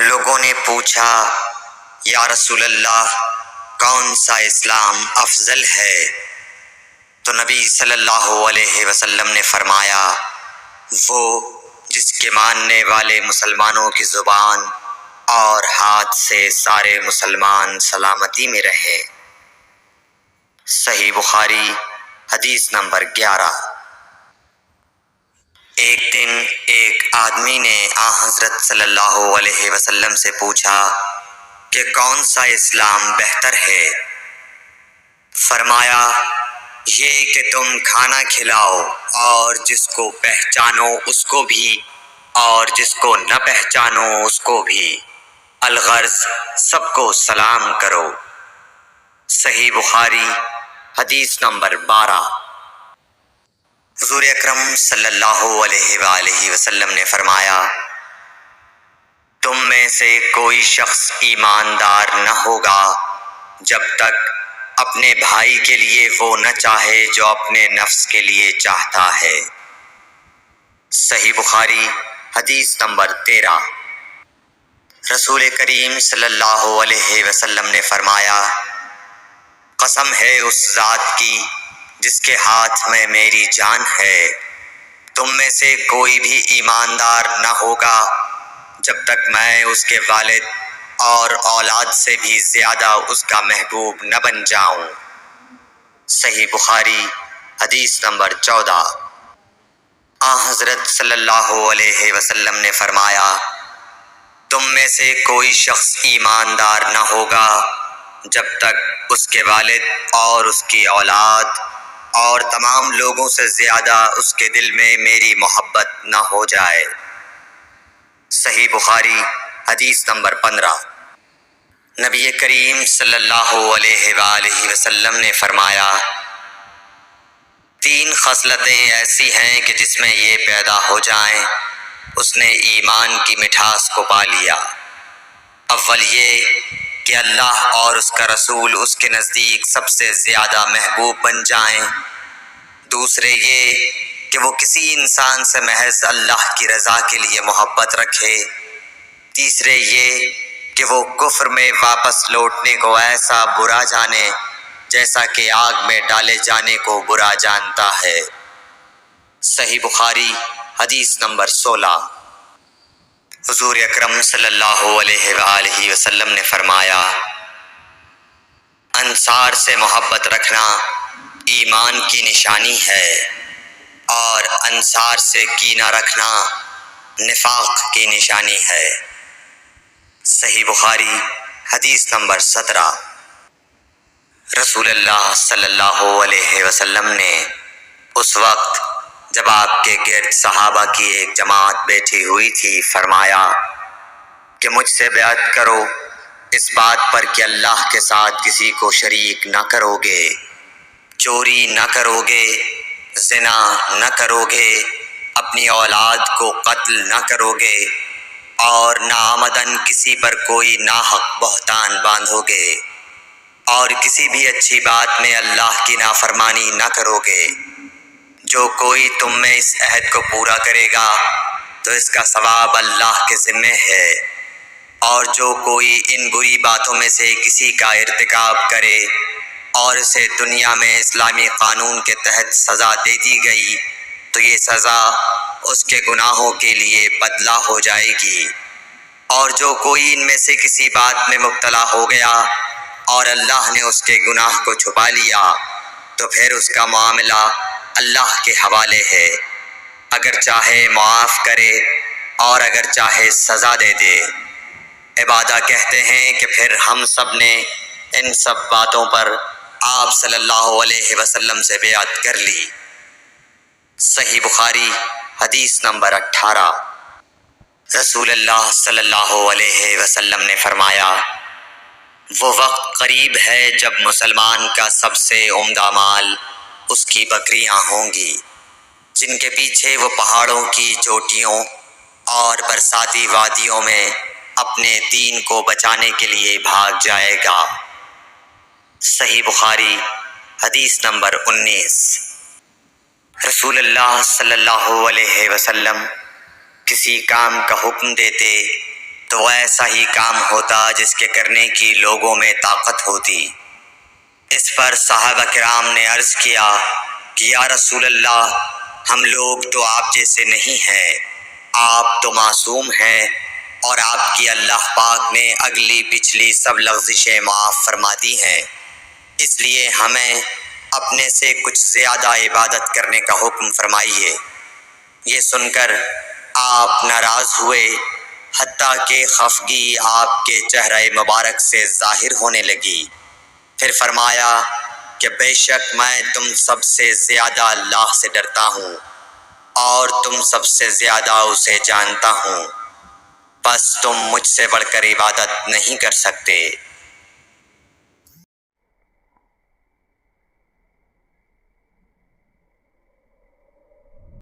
لوگوں نے پوچھا یا رسول اللہ کون سا اسلام افضل ہے؟ تو نبی صلی اللہ علیہ وسلم نے فرمایا وہ جس کے ماننے والے مسلمانوں کی زبان اور ہاتھ سے سارے مسلمان سلامتی میں رہے۔ صحیح بخاری حدیث نمبر 11۔ ایک دن ایک آدمی نے حضرت صلی اللہ علیہ وسلم سے پوچھا کہ کون سا اسلام بہتر ہے؟ فرمایا یہ کہ تم کھانا کھلاؤ اور جس کو پہچانو اس کو بھی اور جس کو نہ پہچانو اس کو بھی، الغرض سب کو سلام کرو۔ صحیح بخاری حدیث نمبر 12۔ حضور اکرم صلی اللہ علیہ وآلہ وسلم نے فرمایا تم میں سے کوئی شخص ایماندار نہ ہوگا جب تک اپنے بھائی کے لیے وہ نہ چاہے جو اپنے نفس کے لیے چاہتا ہے۔ صحیح بخاری حدیث نمبر 13۔ رسول کریم صلی اللہ علیہ وسلم نے فرمایا قسم ہے اس ذات کی جس کے ہاتھ میں میری جان ہے، تم میں سے کوئی بھی ایماندار نہ ہوگا جب تک میں اس کے والد اور اولاد سے بھی زیادہ اس کا محبوب نہ بن جاؤں۔ صحیح بخاری حدیث نمبر 14۔ حضرت صلی اللہ علیہ وسلم نے فرمایا تم میں سے کوئی شخص ایماندار نہ ہوگا جب تک اس کے والد اور اس کی اولاد اور تمام لوگوں سے زیادہ اس کے دل میں میری محبت نہ ہو جائے۔ صحیح بخاری حدیث نمبر 15۔ نبی کریم صلی اللہ علیہ وآلہ وسلم نے فرمایا 3 خصلتیں ایسی ہیں کہ جس میں یہ پیدا ہو جائیں اس نے ایمان کی مٹھاس کو پا لیا۔ اول یہ کہ اللہ اور اس کا رسول اس کے نزدیک سب سے زیادہ محبوب بن جائیں۔ دوسرے یہ کہ وہ کسی انسان سے محض اللہ کی رضا کے لیے محبت رکھے۔ تیسرے یہ کہ وہ کفر میں واپس لوٹنے کو ایسا برا جانے جیسا کہ آگ میں ڈالے جانے کو برا جانتا ہے۔ صحیح بخاری حدیث نمبر 16۔ حضور اکرم صلی اللہ علیہ وآلہ وسلم نے فرمایا انصار سے محبت رکھنا ایمان کی نشانی ہے اور انصار سے کینہ رکھنا نفاق کی نشانی ہے۔ صحیح بخاری حدیث نمبر 17۔ رسول اللہ صلی اللہ علیہ وسلم نے اس وقت جب آپ کے گرد صحابہ کی ایک جماعت بیٹھی ہوئی تھی فرمایا کہ مجھ سے بیعت کرو اس بات پر کہ اللہ کے ساتھ کسی کو شریک نہ کرو گے، چوری نہ کرو گے، زنا نہ کرو گے، اپنی اولاد کو قتل نہ کرو گے اور ناعمدن کسی پر کوئی ناحق بہتان باندھو گے اور کسی بھی اچھی بات میں اللہ کی نافرمانی نہ کرو گے۔ جو کوئی تم میں اس عہد کو پورا کرے گا تو اس کا ثواب اللہ کے ذمہ ہے، اور جو کوئی ان بری باتوں میں سے کسی کا ارتکاب کرے اور اسے دنیا میں اسلامی قانون کے تحت سزا دے دی گئی تو یہ سزا اس کے گناہوں کے لیے بدلہ ہو جائے گی، اور جو کوئی ان میں سے کسی بات میں مبتلا ہو گیا اور اللہ نے اس کے گناہ کو چھپا لیا تو پھر اس کا معاملہ اللہ کے حوالے ہے، اگر چاہے معاف کرے اور اگر چاہے سزا دے دے۔ عبادہ کہتے ہیں کہ پھر ہم سب نے ان سب باتوں پر آپ صلی اللہ علیہ وسلم سے بیعت کر لی۔ صحیح بخاری حدیث نمبر 18۔ رسول اللہ صلی اللہ علیہ وسلم نے فرمایا وہ وقت قریب ہے جب مسلمان کا سب سے عمدہ مال اس کی بکریاں ہوں گی، جن کے پیچھے وہ پہاڑوں کی چوٹیوں اور برساتی وادیوں میں اپنے دین کو بچانے کے لیے بھاگ جائے گا۔ صحیح بخاری حدیث نمبر 19۔ رسول اللہ صلی اللہ علیہ وسلم کسی کام کا حکم دیتے تو ایسا ہی کام ہوتا جس کے کرنے کی لوگوں میں طاقت ہوتی۔ اس پر صحابہ کرام نے عرض کیا کہ یا رسول اللہ، ہم لوگ تو آپ جیسے نہیں ہیں، آپ تو معصوم ہیں اور آپ کی اللہ پاک نے اگلی پچھلی سب لغزشیں معاف فرما دی ہیں، اس لیے ہمیں اپنے سے کچھ زیادہ عبادت کرنے کا حکم فرمائیے۔ یہ سن کر آپ ناراض ہوئے، حتیٰ کہ خفگی آپ کے چہرہ مبارک سے ظاہر ہونے لگی۔ پھر فرمایا کہ بے شک میں تم سب سے زیادہ اللہ سے ڈرتا ہوں اور تم سب سے زیادہ اسے جانتا ہوں، بس تم مجھ سے بڑھ کر عبادت نہیں کر سکتے۔